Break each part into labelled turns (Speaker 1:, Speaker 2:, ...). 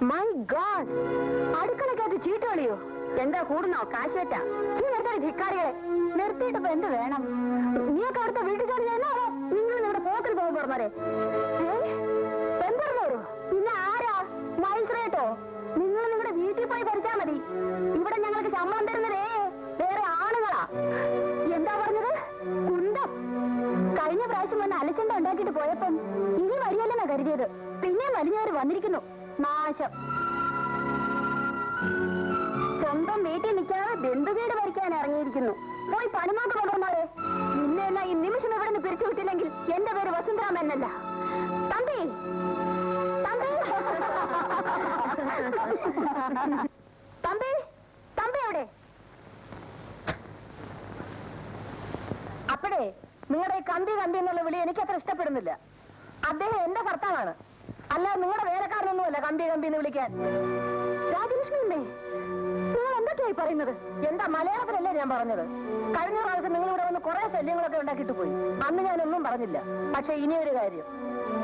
Speaker 1: My God, അടുക്കളക്കകത്ത് ചീട്ട് കളിയോ? എന്താ കൂടുന്നോ? കാശേറ്റാ നിർത്താൻ ധിക്കാരികളെ നിർത്തിയിട്ടപ്പോ എന്ത് വേണം? നീയൊക്കെ അവിടുത്തെ വീട്ടിൽ ജോലി ചെയ്യുന്നാണോ? നിങ്ങൾ നിങ്ങളുടെ പോത്തിൽ പോകും പറഞ്ഞേ. എന്തൊരു പിന്നെ ആരാ? മൈസ്രേട്ടോ? നിങ്ങൾ നിങ്ങളുടെ വീട്ടിൽ പോയി ഭരിച്ചാ മതി. ഇവിടെ ഞങ്ങൾക്ക് ശമ്പളം തരുന്നതേ വേറെ ആളുകളാ. എന്താ പറഞ്ഞത്? കുന്തം. കഴിഞ്ഞ പ്രാവശ്യം വന്ന് അലച്ചണ്ട ഉണ്ടാക്കിയിട്ട് പോയപ്പം ഇനി വരികയല്ലെന്നാ കരുതിയത്. പിന്നെ വലിയവര് വന്നിരിക്കുന്നു. നാശം. സ്വന്തം വീട്ടിൽ നിൽക്കാതെ ബന്ധുവീട് ഭരിക്കാൻ ഇറങ്ങിയിരിക്കുന്നു. പോയി പണിമാക്ക കൊണ്ടുവന്നാരെ. നിന്നെല്ലാം ഈ നിമിഷം ഇവിടെ നിന്ന് പിരിച്ചു വിട്ടില്ലെങ്കിൽ എന്റെ പേര് വസുന്ധരാമ എന്നല്ല. തമ്പി തമ്പി തമ്പി തമ്പി എവിടെ? അപ്പഴേ നിങ്ങളുടെ കമ്പി കമ്പി എന്നുള്ള വിളി എനിക്കത്ര ഇഷ്ടപ്പെടുന്നില്ല. അദ്ദേഹം എന്റെ ഭർത്താവാണ്, അല്ല നിങ്ങളുടെ വേലക്കാരനൊന്നുമല്ല കമ്പി കമ്പി എന്ന് വിളിക്കാൻ. രാജലക്ഷ്മി അമ്മേ, നിങ്ങൾ എന്തൊക്കെയായി പറയുന്നത്? എന്താ മലയാളത്തിലല്ലേ ഞാൻ പറഞ്ഞത്? കഴിഞ്ഞ പ്രാവശ്യം നിങ്ങളിവിടെ വന്ന് കുറെ ശല്യങ്ങളൊക്കെ ഉണ്ടാക്കിയിട്ട് പോയി. അന്ന് ഞാനൊന്നും പറഞ്ഞില്ല. പക്ഷെ ഇനിയൊരു കാര്യം,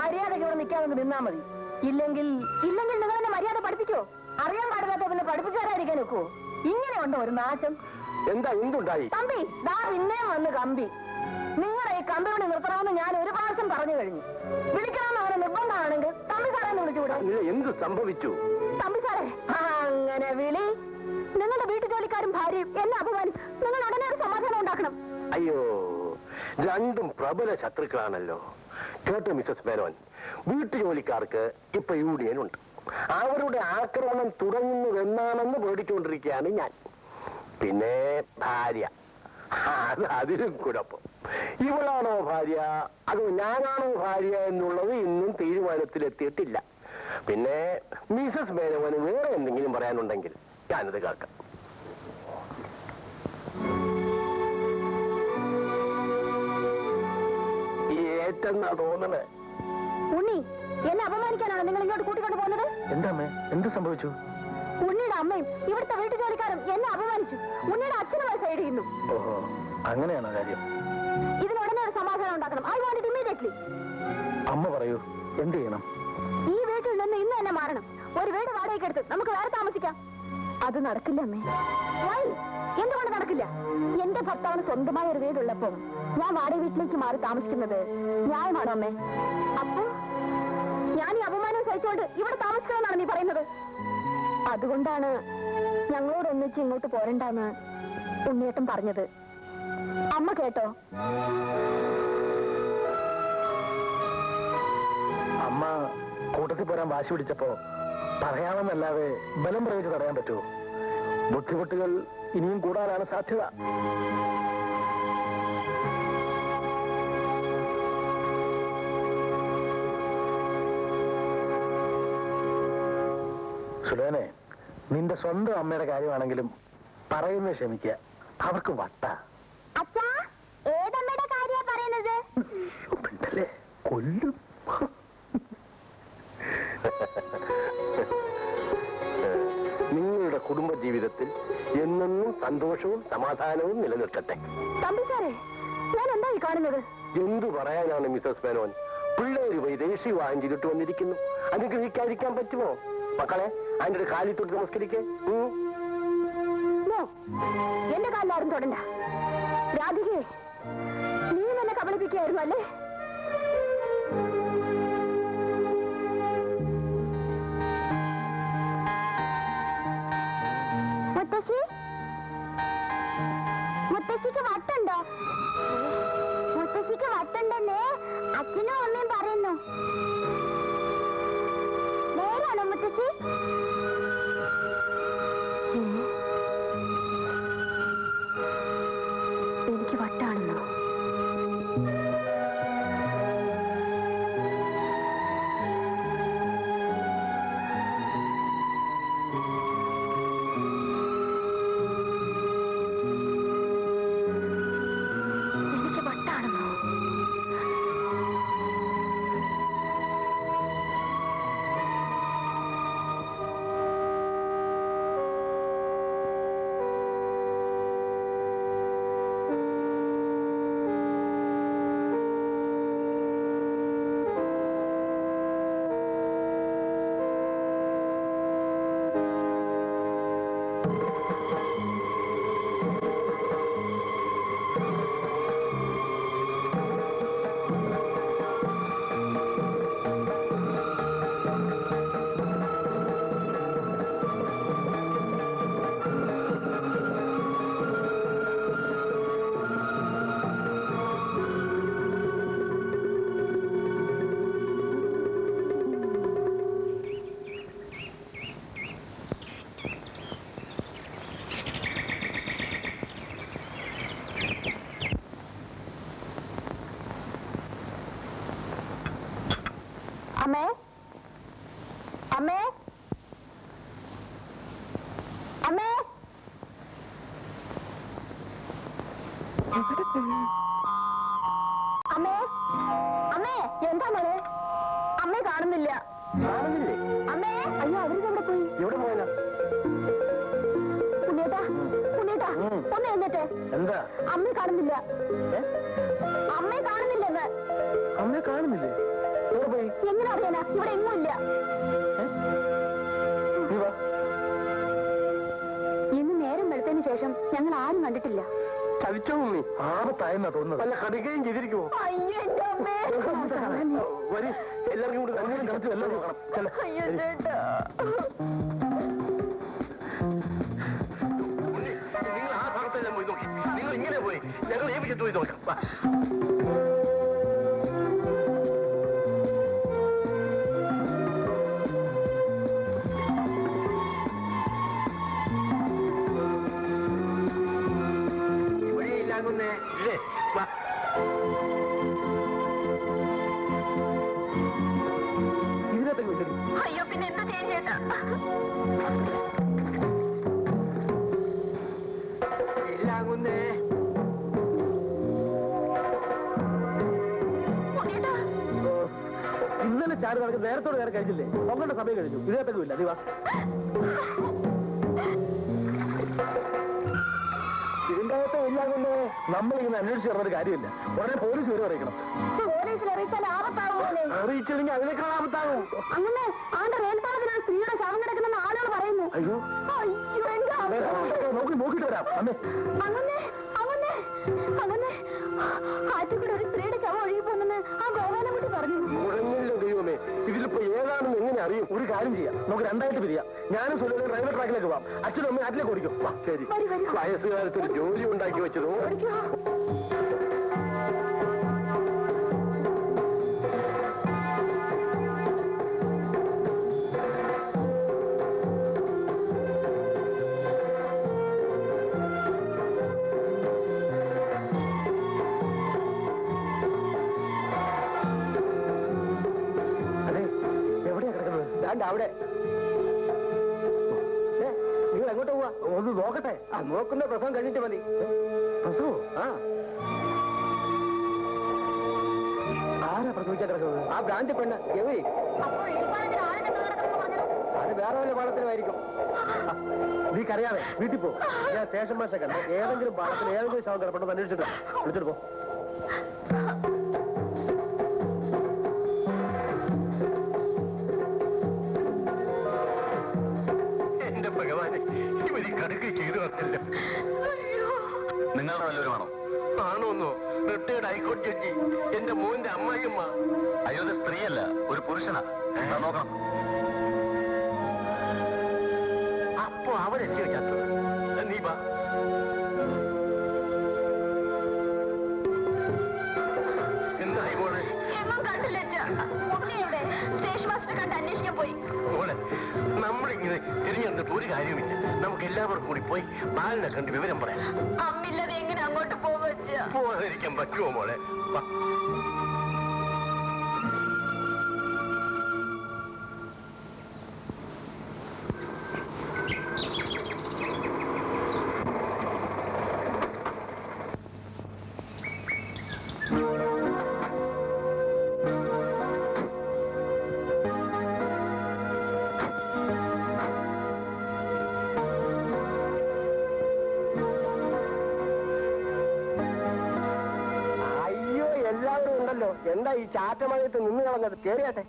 Speaker 1: മര്യാദയ്ക്ക് ഇവിടെ നിൽക്കാമെന്ന് നിന്നാ മതി. ഇല്ലെങ്കിൽ നിങ്ങൾ എന്നെ മര്യാദ പഠിപ്പിക്കോ? അറിയാൻ പാടില്ലാത്ത പിന്നെ പഠിപ്പിച്ചു തരാതിരിക്കാൻ വെക്കുവോ? ഇങ്ങനെ ഉണ്ടോ ഒരു നാശം?
Speaker 2: എന്താ എന്തുണ്ടായി?
Speaker 1: കമ്പി ദാ പിന്നെയും വന്ന് കമ്പി. നിങ്ങളെ ഈ കമ്പി വിളി നിർത്തണമെന്ന് ഞാൻ ഒരു പ്രാവശ്യം പറഞ്ഞു കഴിഞ്ഞു. വിളിക്കണമെന്ന് അവരെ നിർബന്ധമാണെങ്കിൽ തമ്പി സാറേന്ന് വിളിച്ചുകൂടെ?
Speaker 2: എന്ത് സംഭവിച്ചു?
Speaker 1: തമ്പി സാറേ, അങ്ങനെ വിളി. നിങ്ങളുടെ വീട്ടു ജോലിക്കാരും ഭാര്യയും എന്നെ അപമാനിച്ചു. നിങ്ങൾ ഉടനെ ഒരു സമാധാനം ഉണ്ടാക്കണം.
Speaker 2: അയ്യോ, രണ്ടും പ്രബല ശത്രുക്കളാണല്ലോ. കേട്ടോ മിസസ് മേനോൻ, വീട്ടു ജോലിക്കാർക്ക് ഇപ്പൊ യൂണിയൻ ഉണ്ട്. അവരുടെ ആക്രമണം തുടങ്ങുന്നതെന്നാണെന്ന് പേടിച്ചുകൊണ്ടിരിക്കുകയാണ് ഞാൻ. പിന്നെ ഭാര്യ, അതിലും കുഴപ്പം. ഇവളാണോ ഭാര്യ അതോ ഞാനാണോ ഭാര്യ എന്നുള്ളത് ഇന്നും തീരുമാനത്തിലെത്തിയിട്ടില്ല. പിന്നെ മിസസ് മേനോന് വേറെ എന്തെങ്കിലും പറയാനുണ്ടെങ്കിൽ ഞാനത് കേൾക്കാം. ഏറ്റെന്നാ തോന്നണേ.
Speaker 1: ഉണ്ണി, എന്നെ അപമാനിക്കാനാണ് നിങ്ങൾ ഇങ്ങോട്ട് കൂട്ടിക്കൊണ്ട് പോകുന്നത്?
Speaker 2: എന്താ എന്ത് സംഭവിച്ചു?
Speaker 1: ഉണ്ണിയുടെ അമ്മയും ഇവിടുത്തെ വീട്ടു ജോലിക്കാരും എന്നെ അപമാനിച്ചു. ഉണ്ണിയുടെ അച്ഛനുമായി സൈഡ് ചെയ്യുന്നു.
Speaker 2: ഓഹോ, അങ്ങനെയാണോ കാര്യം?
Speaker 1: ഇതിനുടനെ ഒരു സമാധാനം ഉണ്ടാക്കണം. I want it immediately.
Speaker 2: അമ്മ പറയൂ, എന്ത് ചെയ്യണം?
Speaker 1: ഈ വീട്ടിൽ നിന്ന് ഇന്ന് തന്നെ മാറണം. ഒരു വീട് വാടകയ്ക്ക് എടുത്ത് നമുക്ക് വേറെ താമസിക്കാം. അത് നടക്കില്ല അമ്മേ. എന്തുകൊണ്ട് നടക്കില്ല? എന്റെ ഭർത്താവിന് സ്വന്തമായ ഒരു വീടുള്ളപ്പം ഞാൻ വാടക വീട്ടിലേക്ക് മാറി താമസിക്കുന്നത് ന്യായമാണോ അമ്മേ? അപ്പൊ ഞാൻ ഈ അപമാനം സഹിച്ചുകൊണ്ട് ഇവിടെ താമസിക്കണമെന്നാണ് നീ പറയുന്നത്? അതുകൊണ്ടാണ് ഞങ്ങളോട് ഒന്നിച്ച് ഇങ്ങോട്ട് പോരണ്ടെന്ന് ഉണ്ണിയേട്ടൻ പറഞ്ഞത്. അമ്മ കേട്ടോ?
Speaker 2: അമ്മ കൂട്ടത്തിൽ പോരാൻ വാശി പിടിച്ചപ്പോ പറയാമെന്നല്ലാതെ ബലം പ്രയോഗിച്ച് തടയാൻ പറ്റുമോ? ബുദ്ധിമുട്ടുകൾ ഇനിയും കൂടാനാണ് സാധ്യത. സുലോനെ, നിന്റെ സ്വന്തം അമ്മയുടെ കാര്യമാണെങ്കിലും പറയുന്നത് ക്ഷമിക്കുക. അവർക്ക് വട്ട.
Speaker 1: ഏതമ്മയുടെ കാര്യ പറയുന്നത്?
Speaker 2: കൊല്ലും. നിങ്ങളുടെ കുടുംബജീവിതത്തിൽ എന്നെന്നും സന്തോഷവും സമാധാനവും നിലനിർത്തട്ടെ.
Speaker 1: തമ്പി സാറേ, ഞാൻ എന്തായി കാണുന്നത്?
Speaker 2: എന്തു പറയാനാണ് മിസസ് മേനോൻ? പിള്ളേര് പോയി ദേശീയ വാങ്ങിച്ചിട്ട് വന്നിരിക്കുന്നു. അനുഗ്രഹിക്കാതിരിക്കാൻ പറ്റുമോ? മക്കളെ, അതിന്റെ ഒരു കാലിൽ തൊട്ട് നമസ്കരിക്കേ.
Speaker 1: എന്റെ കാലിലാരും തൊടണ്ട. രാധികയെ, നീ എന്നെ കബളിപ്പിക്കുകയായിരുന്നു അല്ലേ? മുത്തശ്ശിക്ക് വട്ടുണ്ടോ? മുത്തശ്ശിക്ക് വട്ടുണ്ടെന്നേ അച്ഛനും അമ്മയും പറയുന്നു. നേരാണോ മുത്തശ്ശി? എനിക്ക് വട്ടാണെന്നോ? അമ്മേ അമ്മേ അമ്മേ അമ്മേ അമ്മേ എന്താ മോളെ അമ്മയെ കാണുന്നില്ല അമ്മേ അയ്യോ അവരിതെവിടെ പോയി
Speaker 2: എവിടെ പോയതാ
Speaker 1: പുണ്യേട്ടാ പുണ്യേട്ടാ ഒന്ന് എന്നിട്ട്
Speaker 2: എന്താ
Speaker 1: അമ്മയെ കാണുന്നില്ല അമ്മയെ കാണുന്നില്ലെന്ന്
Speaker 2: അമ്മയെ കാണുന്നില്ലേ എവിടെ പോയി
Speaker 1: എങ്ങനെ അറിയാനാ ഇവിടെ എങ്ങും ഇല്ല ഇന്ന് നേരം വെളുത്തതിന് ശേഷം ഞങ്ങൾ ആരും കണ്ടിട്ടില്ല
Speaker 2: ചതിച്ചോ മമ്മി ആപത്തായെന്നാ തോന്നുന്നത് അല്ല കടിക്കുകയും ചെയ്തിരിക്കുമോ
Speaker 1: അയ്യോ എന്റെ അമ്മേ
Speaker 2: വരി എല്ലാവർക്കും കൂടി അങ്ങനെ കളിച്ച് എല്ലാവരും കാണാം
Speaker 1: അയ്യോ ചേട്ടാ
Speaker 2: നിങ്ങൾ ആ ഭാഗത്തെല്ലാം പോയി നോക്കി നിങ്ങൾ ഇങ്ങനെ പോയി ഞങ്ങൾ ഏൽപ്പിച്ചിട്ട് പോയി നോക്കാം ഇല്ലേ വാ ഇതിനകത്തേക്ക് വെച്ചിട്ട്
Speaker 1: അയ്യോ പിന്നെ എന്താ ചെയ്യാൻ ചേട്ടാ
Speaker 2: ഇല്ലാകുന്നേ ഇന്നലെ ചാടി നടക്ക് നേരത്തോടെ നേരെ കഴിഞ്ഞില്ലേ നോക്കേണ്ട സമയം കഴിഞ്ഞു ഇതിനകത്തേക്കും ഇല്ല നീ വാ ഇതിന്റെ അകത്ത് ഇല്ലാകുന്നേ നമ്മളിങ്ങനെ അന്വേഷിച്ച് നടന്നൊരു കാര്യമില്ല ഉടനെ പോലീസ് വരെ അറിയിക്കണം
Speaker 1: പോലീസിൽ അറിയിച്ചാൽ ആപത്താവുമോനെ
Speaker 2: അറിയിച്ചില്ലെങ്കിൽ അതിനേക്കാൾ ആപത്താകും
Speaker 1: അങ്ങനെ ആണ്ട് റെയിൽപാളത്തിലാണ് സ്ത്രീയുടെ ശവം കിടക്കുന്നെന്ന് ആളുകൾ പറയുന്നു
Speaker 2: അയ്യോ
Speaker 1: അയ്യോ എന്റെ അമ്മേ.
Speaker 2: നോക്കിട്ട് വരാം അമ്മേ
Speaker 1: അങ്ങനെ അങ്ങനെ അങ്ങനെ ആറ്റുകൂടെ ഒരു സ്ത്രീയുടെ ശവം ഒഴുകി പോകുന്നെന്ന് ആ ഗോപാലൻകുട്ടി പറഞ്ഞു
Speaker 2: മുഴങ്ങില്ലോ ദൈവമേ ഇതിലിപ്പോ ഏതാണെന്ന് എങ്ങനെ അറിയും ഒരു കാര്യം ചെയ്യാം നമുക്ക് രണ്ടായിട്ട് പിരിയാം ഞാനും സുലഭനും റെയിൽവേ ട്രാക്കിലേക്ക് പോവാം അച്ഛനും അമ്മയും അതിലേക്ക് ഓടിക്കും ശരി
Speaker 1: വരൂ, വരൂ.
Speaker 2: വയസ്സുകാലത്ത് ഒരു ജോലി ഉണ്ടാക്കി വെച്ചതോ
Speaker 1: ഓടിക്കോ
Speaker 2: അതെ എവിടെയാ കിടക്കുന്നത് ദാണ്ട അവിടെ നിങ്ങൾ എങ്ങോട്ട് പോവാ ഒന്ന് നോക്കട്ടെ ആ നോക്കുന്ന പ്രസവം കഴിഞ്ഞിട്ട് മതി പ്രസവോ ആ ആരാ പ്രസവിക്കാൻ കിടക്കുന്നത് ആ ഭ്രാന്തി പെണ്ണ് ഗവി
Speaker 1: അപ്പോൾ റെയിൽപാളത്തിൽ ആരുടെ നടക്കുന്നു പറഞ്ഞു
Speaker 2: അത് വേറെ വല്ല പാളത്തിലുമായിരിക്കും നീ കറിയാതെ വീട്ടിൽ പോ ഞാൻ സ്റ്റേഷൻ മാസ്റ്റർ കണ്ട് ഏതെങ്കിലും പാളത്തിൽ ഏതെങ്കിലും ശവം കിടപ്പുണ്ടോ അന്വേഷിച്ചിട്ട് വിളിച്ചിട്ട് പോ എന്റെ ഭഗവാനെ ഇവര് കടുക്ക് ചെയ്തു വന്നില്ല
Speaker 3: നിങ്ങളുടെ വല്ലവരുമാണോ?
Speaker 2: ആണോന്നോ റിട്ടയർഡ് ഹൈക്കോടതി ജഡ്ജി എന്റെ മോന്റെ അമ്മായിയമ്മ
Speaker 3: അയ്യോ ഇത് സ്ത്രീയല്ല, ഒരു പുരുഷനാ. എന്താ നോക്കണം.
Speaker 2: അപ്പൊ അവരെത്തി വെച്ചാത്തത് നീ വാ എന്തായി മോളെ
Speaker 1: എങ്ങും കണ്ടില്ല ഉണ്ണിയുടെ സ്റ്റേഷൻ മാസ്റ്റർ കണ്ട് അന്വേഷിക്കാൻ പോയി
Speaker 2: മോളെ നമ്മളിങ്ങനെ തിരിഞ്ഞെന്നിട്ട് ഒരു കാര്യമില്ല നമുക്ക് എല്ലാവർക്കും കൂടി പോയി ബാലിനെ കണ്ട് വിവരം പറയാം
Speaker 1: അമ്മില്ലാതെ എങ്ങനെ അങ്ങോട്ട് പോകുക
Speaker 2: പോകാതിരിക്കാൻ പറ്റുമോ മോളെ വാ. അയ്യോ എല്ലാവരും ഉണ്ടല്ലോ എന്താ ഈ ചാറ്റമഴയത്ത് നിന്ന് കളഞ്ഞത് കേറിയാട്ടെ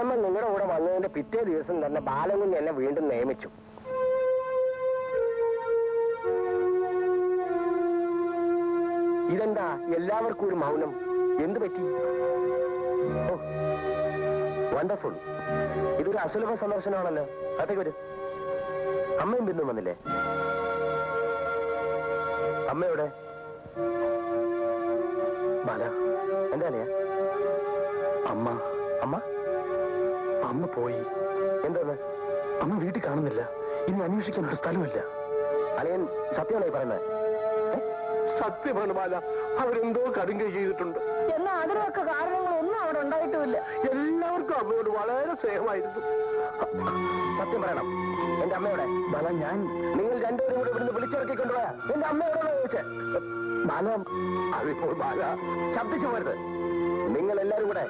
Speaker 2: കൃഷ്ണമ്മ നിങ്ങളുടെ കൂടെ വന്നതിന്റെ പിറ്റേ ദിവസം തന്നെ ബാലകുഞ്ഞ് എന്നെ വീണ്ടും നിയമിച്ചു. ഇതെന്താ എല്ലാവർക്കും ഒരു മൗനം? എന്തു പറ്റി? വണ്ടർഫുൾ. ഇതൊരു അസുലഭ സന്ദർശനമാണല്ലോ. അതൊക്കെ വരും. അമ്മയും ബിന്ദുവും വന്നില്ലേ? അമ്മയുടെ ബാല എന്താ അല്ലയാ? അമ്മ അമ്മ അമ്മ പോയി. എന്താ? അമ്മ വീട്ടിൽ കാണുന്നില്ല. ഇനി അന്വേഷിക്കാൻ ഒരു സ്ഥലമില്ല. അളിയൻ സത്യമാണോ പറയുന്നത്? സത്യമാണ് ബാല. അവരെന്തോ കടുങ്കൈ ചെയ്തിട്ടുണ്ട്.
Speaker 1: എന്നാ അതിനൊക്കെ കാരണങ്ങളൊന്നും അവിടെ ഉണ്ടായിട്ടുമില്ല.
Speaker 2: എല്ലാവർക്കും അമ്മയോട് വളരെ സ്നേഹമായിരുന്നു. സത്യം പറയണം. എന്റെ അമ്മയോടെ ബാല, ഞാൻ നിങ്ങൾ രണ്ടുപേരും കൂടെ ഇവിടുന്ന് വിളിച്ചിറക്കിക്കൊണ്ടുപോയാ എന്റെ അമ്മയോടാണ് ചോദിച്ചത്. ബാല, അതിപ്പോൾ ബാല ശബ്ദിച്ചു പോരുത്. നിങ്ങൾ എല്ലാരും കൂടെ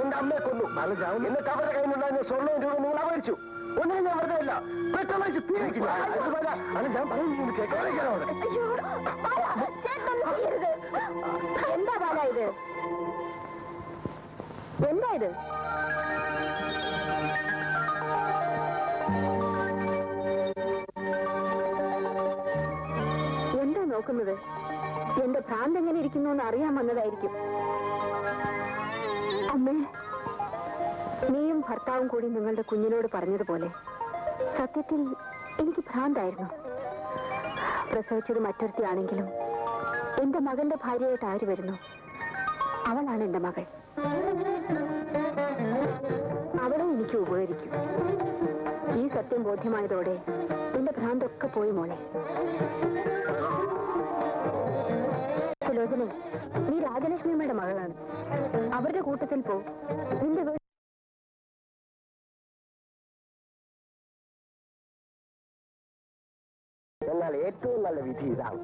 Speaker 2: എന്റെ അമ്മയെ കൊന്നു. ബാല ചാവും. എന്നിട്ട് അവരുടെ കയ്യിൽ നിന്നുണ്ടായിരുന്ന സ്വർണ്ണവും രൂപ നിങ്ങൾ അപഹരിച്ചു. ഒന്നിനും ഞാൻ വെറുതെ ഇല്ല. പെട്ടെന്ന് തീരുമാനിക്കുന്നു. ഞാൻ പറയുന്നത് കേൾക്കാതെ.
Speaker 1: എന്താ ബാല ഇത്? എന്താ ഇത്? എന്താ നോക്കുന്നത്? എന്റെ ഭ്രാന്ത് എങ്ങനെ ഇരിക്കുന്നു എന്ന് അറിയാൻ വന്നതായിരിക്കും. അമ്മേ, നീയും ഭർത്താവും കൂടി നിങ്ങളുടെ കുഞ്ഞിനോട് പറഞ്ഞതുപോലെ സത്യത്തിൽ എനിക്ക് ഭ്രാന്തായിരുന്നു. പ്രസവിച്ചത് മറ്റൊരുത്തിയാണെങ്കിലും എന്റെ മകന്റെ ഭാര്യയായിട്ട് ആര് വരുന്നു? അവളാണ് എന്റെ മകൾ. അവളെ എനിക്ക് ഉപകരിക്കും. ഈ സത്യം ബോധ്യമായതോടെ എന്റെ ഭ്രാന്തൊക്കെ പോയി മോളെ. സുലോചനെ, നീ രാജലക്ഷ്മിയമ്മയുടെ മകളാണ്. അവരുടെ കൂട്ടത്തിൽ പോ. നിന്റെ
Speaker 2: എന്നാൽ ഏറ്റവും നല്ല വിധി ഇതാണ്.